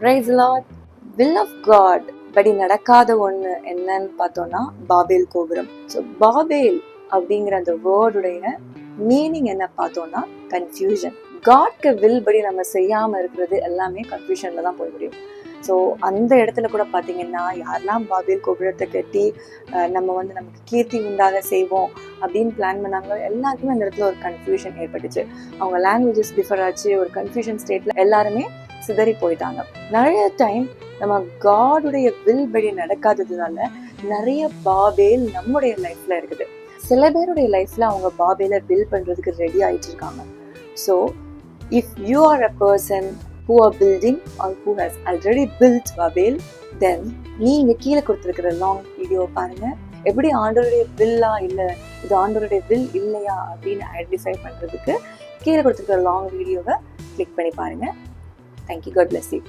Praise the Lord. Will of God படி நடக்காத ஒன்று என்னன்னு பார்த்தோம்னா பாபேல் கோபுரம். ஸோ பாபேல் அப்படிங்கிற அந்த வேர்டுடைய மீனிங் என்ன பார்த்தோம்னா கன்ஃபியூஷன். காட்க்கு வில் படி நம்ம செய்யாமல் இருக்கிறது எல்லாமே கன்ஃபியூஷனில் தான் போய் முடியும். ஸோ அந்த இடத்துல கூட பார்த்தீங்கன்னா யாரெல்லாம் பாபேல் கோபுரத்தை கட்டி நம்ம நமக்கு கீர்த்தி உண்டாக செய்வோம் அப்படின்னு பிளான் பண்ணாங்களோ எல்லாருக்குமே அந்த இடத்துல ஒரு கன்ஃபியூஷன் ஏற்பட்டுச்சு. அவங்க லாங்குவேஜஸ் டிஃபர் ஆச்சு, ஒரு கன்ஃபியூஷன் ஸ்டேட்டில் எல்லாருமே சிதறி போயிட்டாங்க. நிறைய டைம் நம்ம காடுடைய வில் படி நடக்காததுனால நிறைய பாபேல் நம்முடைய லைஃப்ல இருக்குது. சில பேருடைய லைஃப்ல அவங்க பாபேல பில்ட் பண்றதுக்கு ரெடி ஆயிட்டு இருக்காங்க. So if you are a person who are building or who has already built Babel, then நீங்க கீழே கொடுத்துருக்கிற லாங் வீடியோ பாருங்க. எப்படி ஆண்டவருடைய வில்லா இல்லை இது ஆண்டவருடைய வில் இல்லையா அப்படின்னு ஐடென்டிஃபை பண்றதுக்கு கீழே கொடுத்துருக்கிற லாங் வீடியோவை கிளிக் பண்ணி பாருங்க. Thank you. God bless you.